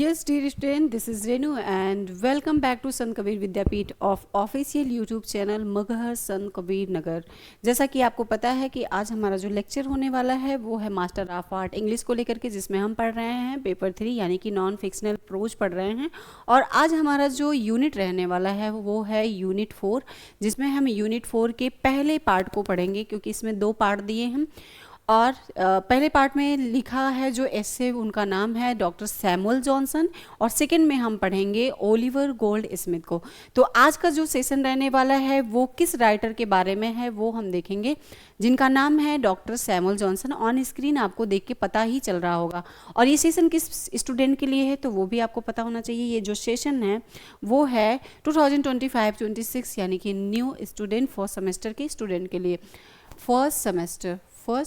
Yes, dear student, this is Renu and welcome back to Sant Kabir Vidyapeeth of official YouTube channel Maghar संत कबीर नगर। जैसा कि आपको पता है कि आज हमारा जो लेक्चर होने वाला है वो है मास्टर ऑफ आर्ट इंग्लिश को लेकर के, जिसमें हम पढ़ रहे हैं पेपर 3 यानी कि नॉन फिक्शनल प्रोज पढ़ रहे हैं। और आज हमारा जो यूनिट रहने वाला है वो है यूनिट 4, जिसमें हम यूनिट 4 के पहले पार्ट को पढ़ेंगे, क्योंकि इसमें 2 पार्ट दिए हैं। और पहले पार्ट में लिखा है जो एसे, उनका नाम है डॉक्टर सैमुअल जॉनसन, और सेकंड में हम पढ़ेंगे ओलिवर गोल्ड स्मिथ को। तो आज का जो सेशन रहने वाला है वो किस राइटर के बारे में है वो हम देखेंगे, जिनका नाम है doctor Samuel Johnson. On screen आपको देख के पता ही चल रहा होगा। और ये सेशन किस स्टूडेंट के लिए है तो वो भी आपको पता होना चाहिए। ये जो सेशन है वो है 2025-26 यानी कि न्यू स्टूडेंट फर्स्ट सेमेस्टर के स्टूडेंट के लिए। फर्स्ट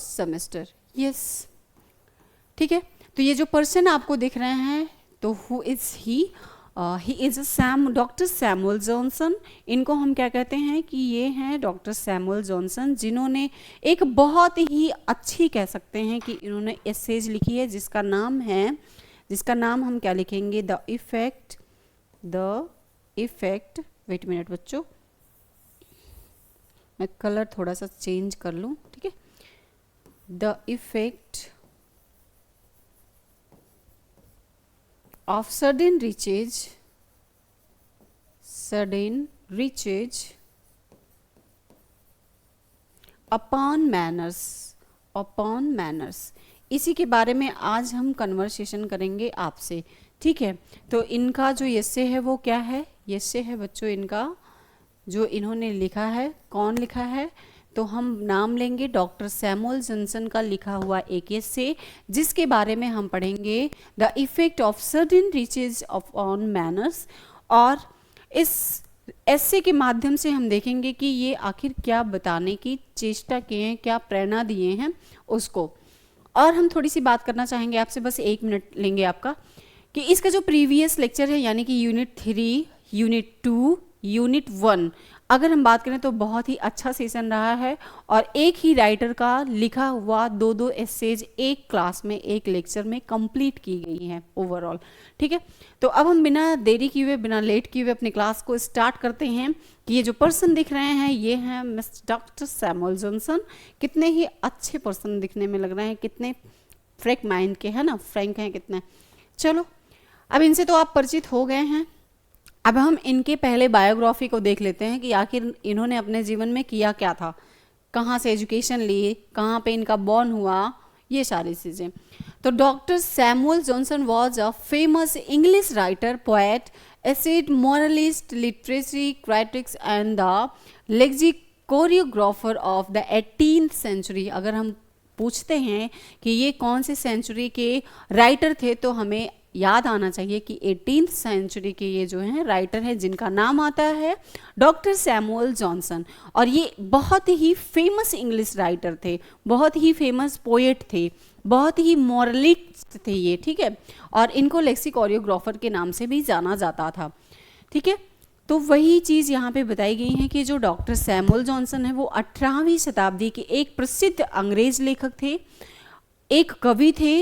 सेमेस्टर यस, ठीक है। तो ये जो पर्सन आपको दिख रहे हैं तो who is he is doctor Samuel Johnson. इनको हम क्या कहते हैं कि ये हैं डॉक्टर सैमुअल जॉनसन, जिन्होंने एक बहुत ही अच्छी, कह सकते हैं कि इन्होंने एसेज लिखी है जिसका नाम हम क्या लिखेंगे, द इफेक्ट। वेट मिनट बच्चों, मैं कलर थोड़ा सा चेंज कर लूँ, ठीक है। The effect of sudden riches upon manners। इसी के बारे में आज हम कन्वर्सेशन करेंगे आपसे, ठीक है। तो इनका जो यस्से है वो क्या है, यस्से है बच्चों इनका जो इन्होंने लिखा है। कौन लिखा है तो हम नाम लेंगे डॉक्टर सैमुअल जॉनसन का लिखा हुआ एक एसे, जिसके बारे में हम पढ़ेंगे the effect of sudden riches on manners. और इस एसे के माध्यम से हम देखेंगे कि ये आखिर क्या बताने की चेष्टा किए हैं, क्या प्रेरणा दिए हैं उसको। और हम थोड़ी सी बात करना चाहेंगे आपसे, बस 1 मिनट लेंगे आपका, कि इसका जो प्रीवियस लेक्चर है यानी कि यूनिट 3, यूनिट 2, यूनिट 1, अगर हम बात करें तो बहुत ही अच्छा सेशन रहा है। और एक ही राइटर का लिखा हुआ 2 एसेज एक क्लास में, एक लेक्चर में कंप्लीट की गई हैं ओवरऑल, ठीक है। तो अब हम बिना देरी किए हुए, बिना लेट किए हुए अपनी क्लास को स्टार्ट करते हैं। कि ये जो पर्सन दिख रहे हैं ये हैं मिस डॉक्टर सैमुअल जॉनसन। कितने ही अच्छे पर्सन दिखने में लग रहे हैं, कितने फ्रैंक माइंड के हैं ना, फ्रैंक हैं कितने। चलो अब इनसे तो आप परिचित हो गए हैं। अब हम इनके पहले बायोग्राफी को देख लेते हैं कि आखिर इन्होंने अपने जीवन में किया क्या था, कहाँ से एजुकेशन ली, कहाँ पे इनका बॉर्न हुआ, ये सारी चीज़ें। तो doctor Samuel Johnson was a famous English writer, poet, essayist, moralist, literary critics and the lexicographer of the 18th century. अगर हम पूछते हैं कि ये कौन से सेंचुरी के राइटर थे तो हमें याद आना चाहिए कि 18th सेंचुरी के ये जो हैं राइटर हैं, जिनका नाम आता है डॉक्टर सैमुअल जॉनसन। और ये बहुत ही फेमस इंग्लिश राइटर थे, बहुत ही फेमस पोएट थे, बहुत ही मॉरलिस्ट थे ये, ठीक है। और इनको लेक्सिकोरियोग्राफर के नाम से भी जाना जाता था, ठीक है। तो वही चीज़ यहाँ पे बताई गई है कि जो डॉक्टर सैमुअल जॉनसन है वो 18वीं शताब्दी के एक प्रसिद्ध अंग्रेज लेखक थे, एक कवि थे,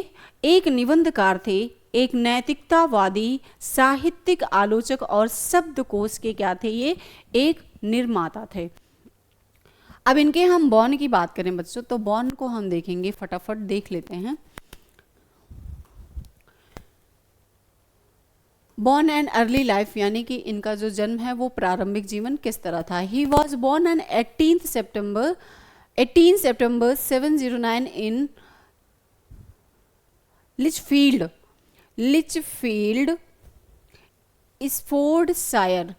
एक निबंधकार थे, एक नैतिकतावादी, साहित्यिक आलोचक और शब्दकोश के क्या थे, ये एक निर्माता थे। अब इनके हम बॉर्न की बात करें बच्चों, तो बॉर्न को हम देखेंगे, फटाफट देख लेते हैं। बॉर्न एंड अर्ली लाइफ, यानी कि इनका जो जन्म है वो प्रारंभिक जीवन किस तरह था। He was born on 18 September 709 in Lichfield Staffordshire.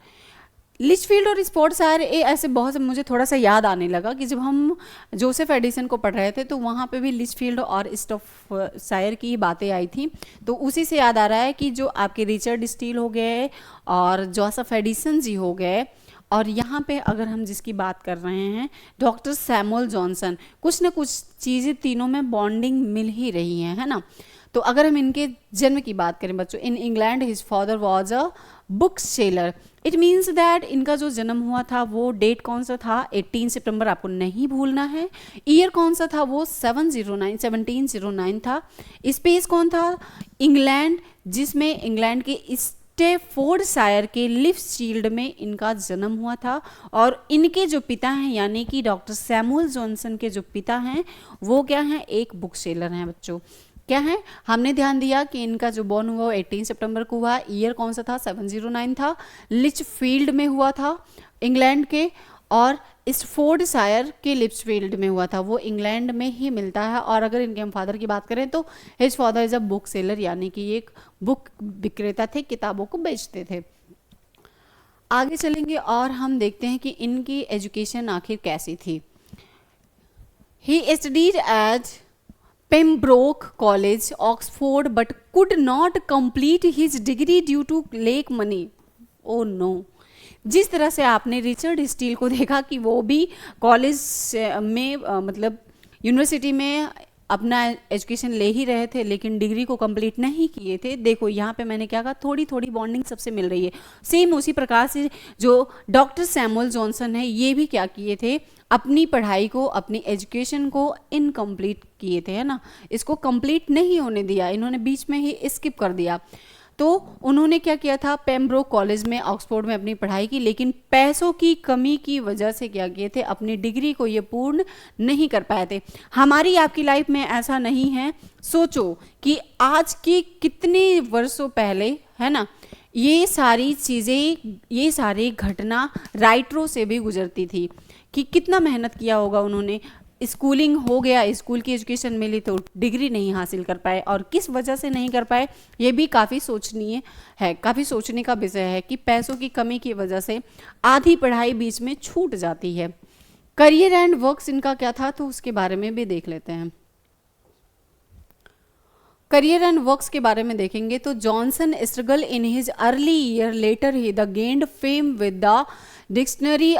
Lichfield और स्फोर्डशायर ये ऐसे बहुत, मुझे थोड़ा सा याद आने लगा कि जब हम जोसेफ एडिसन को पढ़ रहे थे तो वहाँ पे भी लिचफील्ड और स्टॉफशायर की बातें आई थी। तो उसी से याद आ रहा है कि जो आपके रिचर्ड स्टील हो गए और जोसेफ एडिसन जी हो गए, और यहाँ पे अगर हम जिसकी बात कर रहे हैं डॉक्टर सैमुअल जॉनसन, कुछ ना कुछ चीज़ें तीनों में बॉन्डिंग मिल ही रही है ना। तो अगर हम इनके जन्म की बात करें बच्चों, in England his father was a book seller. It means that इनका जो जन्म हुआ था वो डेट कौन सा था, 18 सितंबर, आपको नहीं भूलना है। ईयर कौन सा था वो 1709 था। स्पेस कौन था, इंग्लैंड, जिसमें इंग्लैंड के स्टेफोर्डशायर के लिफ्टशील्ड में इनका जन्म हुआ था। और इनके जो पिता हैं यानी कि डॉक्टर सैमुअल जॉनसन के जो पिता हैं वो क्या हैं, एक बुक सेलर हैं बच्चों। क्या है, हमने ध्यान दिया कि इनका जो बॉर्न हुआ 18 सितंबर को हुआ, ईयर कौन सा था 709 था, लिचफील्ड में हुआ था इंग्लैंड के, और स्टफोर्डशायर के लिचफील्ड में हुआ था, वो इंग्लैंड में ही मिलता है। और अगर इनके हम फादर की बात करें तो his father is a book seller, यानी कि एक बुक विक्रेता थे, किताबों को बेचते थे। आगे चलेंगे और हम देखते हैं कि इनकी एजुकेशन आखिर कैसी थी। He studied at Pembroke College, Oxford, but could not complete his degree due to lack money. Oh no! जिस तरह से आपने रिचर्ड स्टील को देखा कि वो भी कॉलेज में मतलब यूनिवर्सिटी में अपना एजुकेशन ले ही रहे थे लेकिन डिग्री को कंप्लीट नहीं किए थे। देखो यहाँ पे मैंने क्या कहा, थोड़ी थोड़ी बॉन्डिंग सबसे मिल रही है। सेम उसी प्रकार से जो डॉक्टर सैमुअल जॉनसन है ये भी क्या किए थे, अपनी पढ़ाई को, अपनी एजुकेशन को इनकम्प्लीट किए थे, है ना, इसको कंप्लीट नहीं होने दिया, इन्होंने बीच में ही स्किप कर दिया। तो उन्होंने क्या किया था, पेम्ब्रोक कॉलेज में, ऑक्सफोर्ड में अपनी पढ़ाई की, लेकिन पैसों की कमी की वजह से क्या किए थे, अपनी डिग्री को ये पूर्ण नहीं कर पाए थे। हमारी आपकी लाइफ में ऐसा नहीं है। सोचो कि आज की कितने वर्षों पहले, है ना, ये सारी चीज़ें, ये सारी घटना राइटरों से भी गुजरती थी कि कितना मेहनत किया होगा उन्होंने, स्कूलिंग हो गया, स्कूल की एजुकेशन मिली तो डिग्री नहीं हासिल कर पाए, और किस वजह से नहीं कर पाए ये भी काफ़ी सोचनीय है, काफ़ी सोचने का विषय है कि पैसों की कमी की वजह से आधी पढ़ाई बीच में छूट जाती है। करियर एंड वर्क्स इनका क्या था, तो उसके बारे में भी देख लेते हैं। करियर एंड वर्क्स के बारे में देखेंगे तो Johnson struggle in his early year, later he the gained fame with the dictionary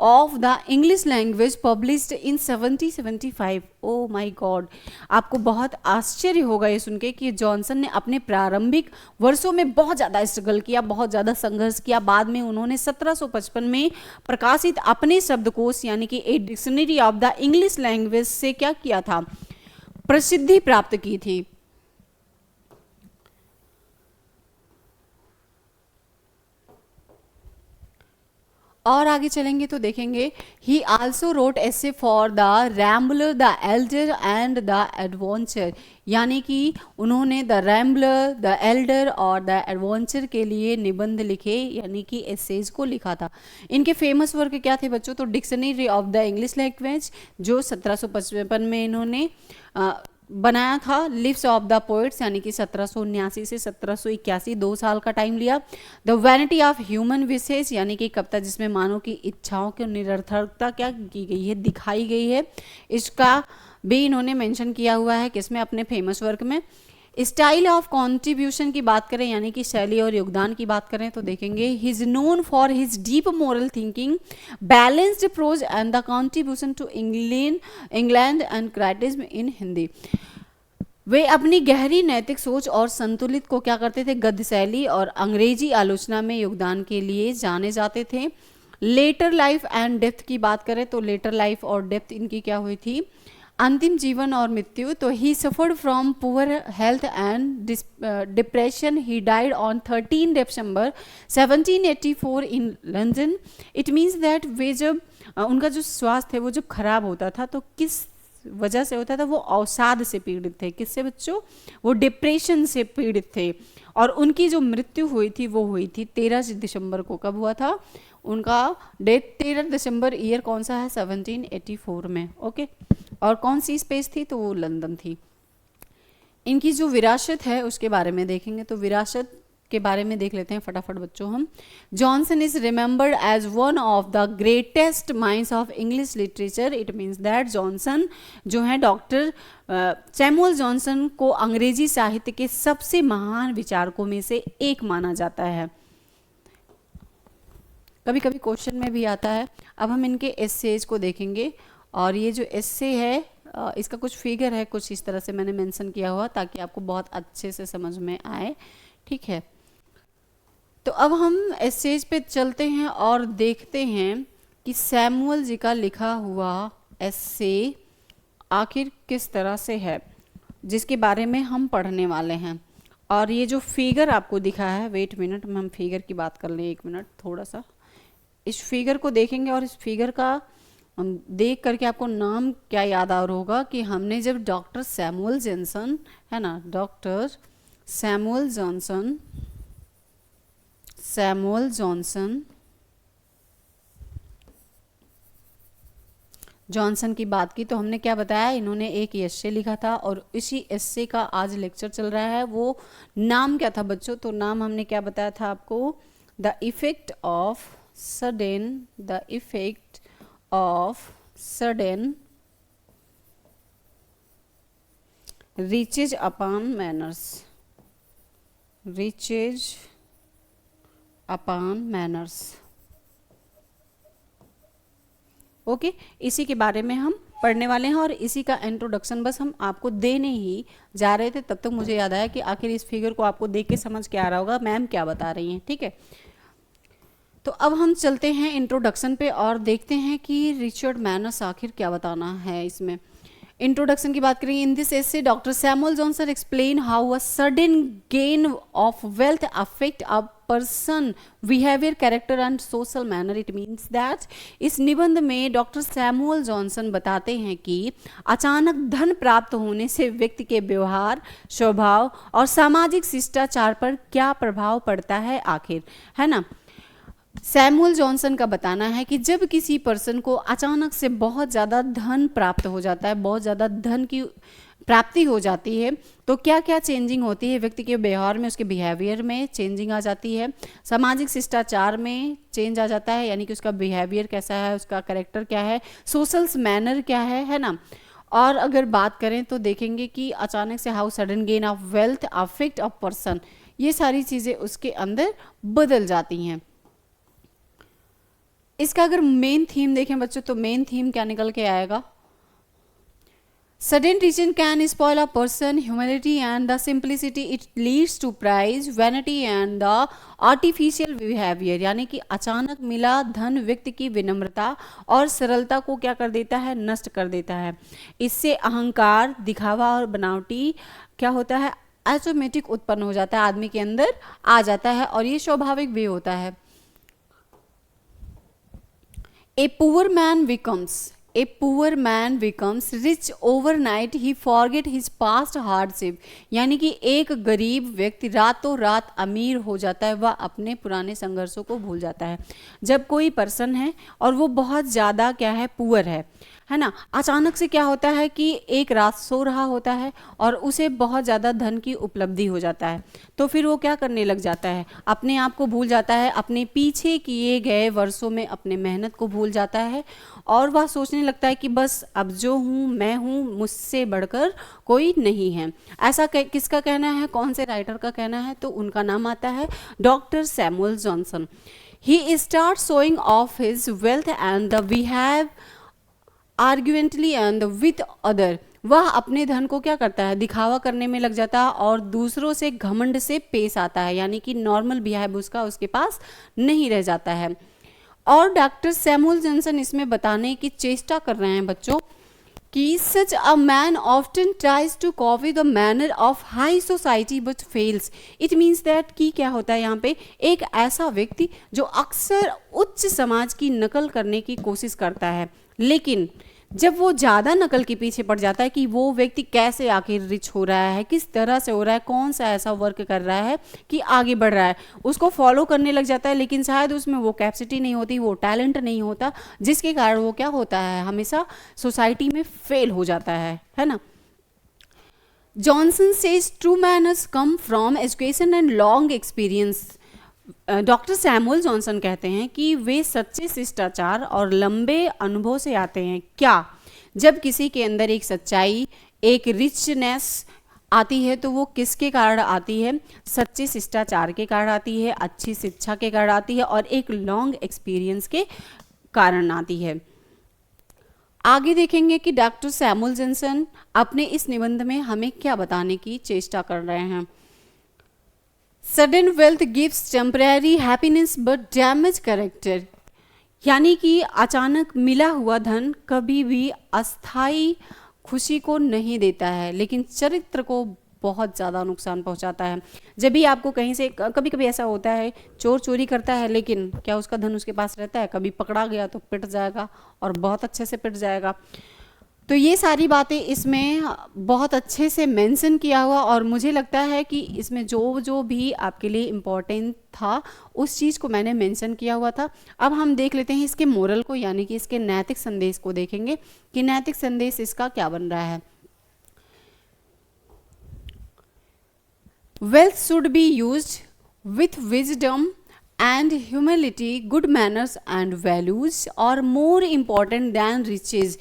of the English language published in 1775। Oh my god, आपको बहुत आश्चर्य होगा ये सुन के कि जॉनसन ने अपने प्रारंभिक वर्षों में बहुत ज़्यादा स्ट्रगल किया, बहुत ज़्यादा संघर्ष किया। बाद में उन्होंने 1755 में प्रकाशित अपने शब्दकोश यानी कि a dictionary of the English language से क्या किया था, प्रसिद्धि प्राप्त की थी। और आगे चलेंगे तो देखेंगे he also wrote essay for the Rambler, the Elder and the Adventure, यानी कि उन्होंने द रैम्बलर, द एल्डर और द एडवेंचर के लिए निबंध लिखे, यानी कि एसेज को लिखा था। इनके फेमस वर्क क्या थे बच्चों, तो dictionary of the English language जो 1755 में इन्होंने बनाया था, लिव्स ऑफ द पोइट्स यानी कि 1779 से 1781, 2 साल का टाइम लिया। द वैनिटी ऑफ ह्यूमन विशेष यानी कि कविता जिसमें मानव की इच्छाओं की निरर्थकता क्या की गई है, दिखाई गई है, इसका भी इन्होंने मेंशन किया हुआ है किसमें, अपने फेमस वर्क में। स्टाइल ऑफ कॉन्ट्रीब्यूशन की बात करें यानी कि शैली और योगदान की बात करें तो देखेंगे he is known for his deep moral thinking, balanced prose and the contribution to England and criticism in Hindi. वे अपनी गहरी नैतिक सोच और संतुलित को क्या करते थे, गद्य शैली और अंग्रेजी आलोचना में योगदान के लिए जाने जाते थे। लेटर लाइफ एंड डेप्थ की बात करें तो लेटर लाइफ और डेप्थ इनकी क्या हुई थी, अंतिम जीवन और मृत्यु। तो ही suffered from poor health and depression, he died on 13 December 1784 in London. It means that way जब उनका जो स्वास्थ्य है वो जब खराब होता था तो किस वजह से होता था, वो अवसाद से पीड़ित थे। किससे बच्चों, वो डिप्रेशन से पीड़ित थे। और उनकी जो मृत्यु हुई थी वो हुई थी 13 दिसंबर को। कब हुआ था उनका डेट, 13 दिसंबर, ईयर कौन सा है 1784 में। ओके, और कौन सी स्पेस थी, तो वो लंदन थी। इनकी जो विरासत है उसके बारे में देखेंगे तो विरासत के बारे में देख लेते हैं फटाफट बच्चों हम। Johnson is remembered as one of the greatest minds of English literature. It means that Johnson जो है, डॉक्टर सैमुअल जॉनसन को अंग्रेजी साहित्य के सबसे महान विचारकों में से एक माना जाता है। कभी कभी क्वेश्चन में भी आता है। अब हम इनके एसेज को देखेंगे और ये जो एसे है इसका कुछ फिगर है, कुछ इस तरह से मैंने मेंशन किया हुआ ताकि आपको बहुत अच्छे से समझ में आए, ठीक है। तो अब हम एसेज पे चलते हैं और देखते हैं कि सैमुअल जी का लिखा हुआ एसे आखिर किस तरह से है, जिसके बारे में हम पढ़ने वाले हैं। और ये जो फिगर आपको दिखा है, वेट मिनट में हम फिगर की बात कर लें, 1 मिनट थोड़ा सा। इस फिगर को देखेंगे और इस फिगर का देख करके आपको नाम क्या याद आ रहा होगा कि हमने जब डॉक्टर सैमुअल जॉनसन, है ना, डॉक्टर सैमुअल जॉनसन की बात की तो हमने क्या बताया, इन्होंने एक एस्से लिखा था और इसी एस्से का आज लेक्चर चल रहा है। वो नाम क्या था बच्चों? तो नाम हमने क्या बताया था आपको, the effect of sudden riches upon manners. Okay, इसी के बारे में हम पढ़ने वाले हैं और इसी का इंट्रोडक्शन बस हम आपको देने ही जा रहे थे। तब तक मुझे याद आया कि आखिर इस फिगर को आपको देख के समझ के आ रहा होगा मैम क्या बता रही हैं, ठीक है। तो अब हम चलते हैं इंट्रोडक्शन पे और देखते हैं कि रिचर्ड मैनर्स आखिर क्या बताना है इसमें। इंट्रोडक्शन की बात करें, in this essay doctor Samuel Johnson explain how a sudden gain of wealth affect a person behaviour, character and social manner. It means that इस निबंध में डॉक्टर सैमुअल जॉनसन बताते हैं कि अचानक धन प्राप्त होने से व्यक्ति के व्यवहार, स्वभाव और सामाजिक शिष्टाचार पर क्या प्रभाव पड़ता है आखिर, है ना। सैमुअल जॉनसन का बताना है कि जब किसी पर्सन को अचानक से बहुत ज़्यादा धन प्राप्त हो जाता है, बहुत ज़्यादा धन की प्राप्ति हो जाती है, तो क्या क्या चेंजिंग होती है व्यक्ति के व्यवहार में, उसके बिहेवियर में चेंजिंग आ जाती है, सामाजिक शिष्टाचार में चेंज आ जाता है, यानी कि उसका बिहेवियर कैसा है, उसका कैरेक्टर क्या है, सोशल मैनर क्या है ना। और अगर बात करें तो देखेंगे कि अचानक से how sudden gain of wealth affect a person, ये सारी चीज़ें उसके अंदर बदल जाती हैं। इसका अगर मेन थीम देखें बच्चों तो मेन थीम क्या निकल के आएगा, sudden riches can spoil a person humility and the simplicity, it leads to pride vanity and the artificial behaviour, यानी कि अचानक मिला धन व्यक्ति की विनम्रता और सरलता को क्या कर देता है, नष्ट कर देता है। इससे अहंकार, दिखावा और बनावटी क्या होता है, ऑटोमेटिक उत्पन्न हो जाता है, आदमी के अंदर आ जाता है और ये स्वाभाविक भी होता है। A poor man becomes rich overnight, he forget his past hardship, यानी कि एक गरीब व्यक्ति रातों रात अमीर हो जाता है, वह अपने पुराने संघर्षों को भूल जाता है। जब कोई पर्सन है और वो बहुत ज़्यादा क्या है, पुअर है ना, अचानक से क्या होता है कि एक रात सो रहा होता है और उसे बहुत ज़्यादा धन की उपलब्धि हो जाता है, तो फिर वो क्या करने लग जाता है, अपने आप को भूल जाता है, अपने पीछे किए गए वर्षों में अपने मेहनत को भूल जाता है और वह सोचने लगता है कि बस अब जो हूँ मैं हूँ, मुझसे बढ़कर कोई नहीं है। ऐसा किसका कहना है, कौन से राइटर का कहना है? तो उनका नाम आता है doctor Samuel Johnson. He start showing off his wealth and the we have argumentally and with other, वह अपने धन को क्या करता है, दिखावा करने में लग जाता है और दूसरों से घमंड से पेश आता है, यानी कि नॉर्मल बिहेव उसका उसके पास नहीं रह जाता है। और डॉक्टर सैमुअल जॉनसन इसमें बताने की चेष्टा कर रहे हैं बच्चों कि such a man often tries to copy the manner of high society but fails. It means that कि क्या होता है यहाँ पे, एक ऐसा व्यक्ति जो अक्सर उच्च समाज की नकल करने की कोशिश करता है, लेकिन जब वो ज़्यादा नकल के पीछे पड़ जाता है कि वो व्यक्ति कैसे आखिर रिच हो रहा है, किस तरह से हो रहा है, कौन सा ऐसा वर्क कर रहा है कि आगे बढ़ रहा है, उसको फॉलो करने लग जाता है, लेकिन शायद उसमें वो कैपेसिटी नहीं होती, वो टैलेंट नहीं होता, जिसके कारण वो क्या होता है, हमेशा सोसाइटी में फेल हो जाता है ना। Johnson says true manners come from education and long experience. Doctor Samuel Johnson कहते हैं कि वे सच्चे शिष्टाचार और लंबे अनुभव से आते हैं। क्या? जब किसी के अंदर एक सच्चाई, एक रिचनेस आती है तो वो किसके कारण आती है, सच्चे शिष्टाचार के कारण आती है, अच्छी शिक्षा के कारण आती है और एक लॉन्ग एक्सपीरियंस के कारण आती है। आगे देखेंगे कि डॉक्टर सैमुअल जॉनसन अपने इस निबंध में हमें क्या बताने की चेष्टा कर रहे हैं। Sudden wealth gives temporary happiness but damage character, यानी कि अचानक मिला हुआ धन कभी भी अस्थाई खुशी को नहीं देता है, लेकिन चरित्र को बहुत ज़्यादा नुकसान पहुंचाता है। जब भी आपको कहीं से, कभी कभी ऐसा होता है, चोर चोरी करता है लेकिन क्या उसका धन उसके पास रहता है? कभी पकड़ा गया तो पिट जाएगा, और बहुत अच्छे से पिट जाएगा। तो ये सारी बातें इसमें बहुत अच्छे से मेंशन किया हुआ, और मुझे लगता है कि इसमें जो जो भी आपके लिए इम्पोर्टेंट था उस चीज़ को मैंने मेंशन किया हुआ था। अब हम देख लेते हैं इसके मोरल को, यानी कि इसके नैतिक संदेश को देखेंगे कि नैतिक संदेश इसका क्या बन रहा है। Wealth should be used with wisdom and humility. Good manners and values are more important than riches.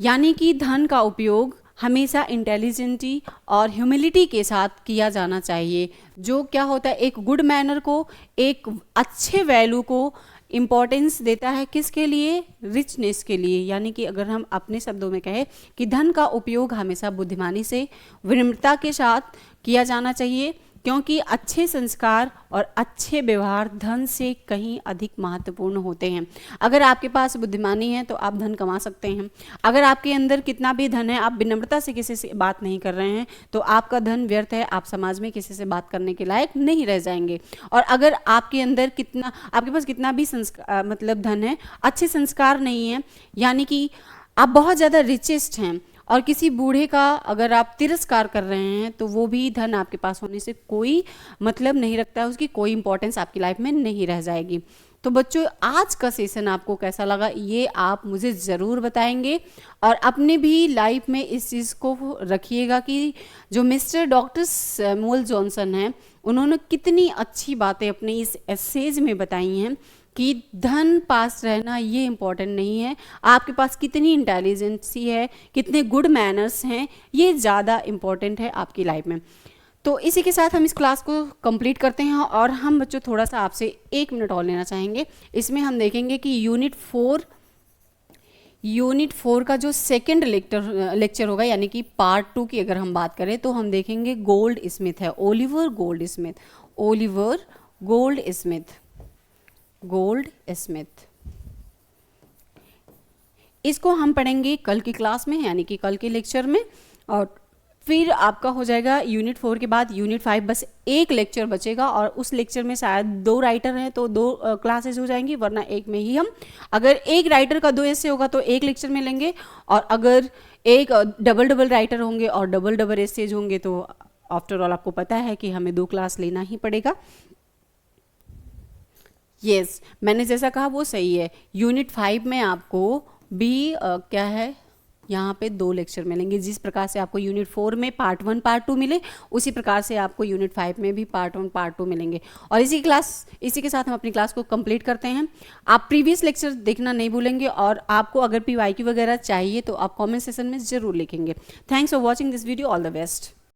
यानी कि धन का उपयोग हमेशा इंटेलिजेंटी और ह्यूमिलिटी के साथ किया जाना चाहिए। जो क्या होता है, एक गुड मैनर को, एक अच्छे वैल्यू को इम्पॉर्टेंस देता है, किसके लिए? रिचनेस के लिए। यानी कि अगर हम अपने शब्दों में कहें कि धन का उपयोग हमेशा बुद्धिमानी से, विनम्रता के साथ किया जाना चाहिए, क्योंकि अच्छे संस्कार और अच्छे व्यवहार धन से कहीं अधिक महत्वपूर्ण होते हैं। अगर आपके पास बुद्धिमानी है तो आप धन कमा सकते हैं। अगर आपके अंदर कितना भी धन है, आप विनम्रता से किसी से बात नहीं कर रहे हैं तो आपका धन व्यर्थ है, आप समाज में किसी से बात करने के लायक नहीं रह जाएंगे। और अगर आपके अंदर आपके पास कितना भी संस्कार मतलब धन है, अच्छे संस्कार नहीं है, यानी कि आप बहुत ज़्यादा रिचेस्ट हैं, और किसी बूढ़े का अगर आप तिरस्कार कर रहे हैं तो वो भी धन आपके पास होने से कोई मतलब नहीं रखता है, उसकी कोई इंपॉर्टेंस आपकी लाइफ में नहीं रह जाएगी। तो बच्चों, आज का सेशन आपको कैसा लगा ये आप मुझे ज़रूर बताएंगे, और अपने भी लाइफ में इस चीज़ को रखिएगा कि जो मिस्टर डॉक्टर सैमुअल जॉनसन हैं, उन्होंने कितनी अच्छी बातें अपने इस एसेज में बताई हैं कि धन पास रहना ये इम्पोर्टेंट नहीं है, आपके पास कितनी इंटेलिजेंसी है, कितने गुड मैनर्स हैं, ये ज़्यादा इम्पोर्टेंट है आपकी लाइफ में। तो इसी के साथ हम इस क्लास को कंप्लीट करते हैं, और हम बच्चों थोड़ा सा आपसे 1 मिनट और लेना चाहेंगे। इसमें हम देखेंगे कि यूनिट 4 का जो सेकंड लेक्चर होगा, यानी कि पार्ट 2 की अगर हम बात करें तो हम देखेंगे गोल्ड स्मिथ है, ओलिवर गोल्ड स्मिथ। इसको हम पढ़ेंगे कल की क्लास में, यानी कि कल के लेक्चर में, और फिर आपका हो जाएगा यूनिट 4 के बाद यूनिट 5, बस एक लेक्चर बचेगा, और उस लेक्चर में शायद 2 राइटर हैं तो 2 क्लासेस हो जाएंगी, वरना एक में ही हम, अगर एक राइटर का 2 ऐसे होगा तो एक लेक्चर में लेंगे, और अगर एक डबल राइटर होंगे और डबल एसेज होंगे तो आफ्टर ऑल आपको पता है कि हमें 2 क्लास लेना ही पड़ेगा। यस, मैंने जैसा कहा वो सही है। यूनिट 5 में आपको भी क्या है, यहाँ पे 2 लेक्चर मिलेंगे। जिस प्रकार से आपको यूनिट 4 में पार्ट 1 पार्ट 2 मिले, उसी प्रकार से आपको यूनिट 5 में भी पार्ट 1 पार्ट 2 मिलेंगे। और इसी के साथ हम अपनी क्लास को कंप्लीट करते हैं। आप प्रीवियस लेक्चर देखना नहीं भूलेंगे, और आपको अगर PYQ वगैरह चाहिए तो आप कॉमेंट सेक्शन में ज़रूर लिखेंगे। Thanks for watching this video, all the best.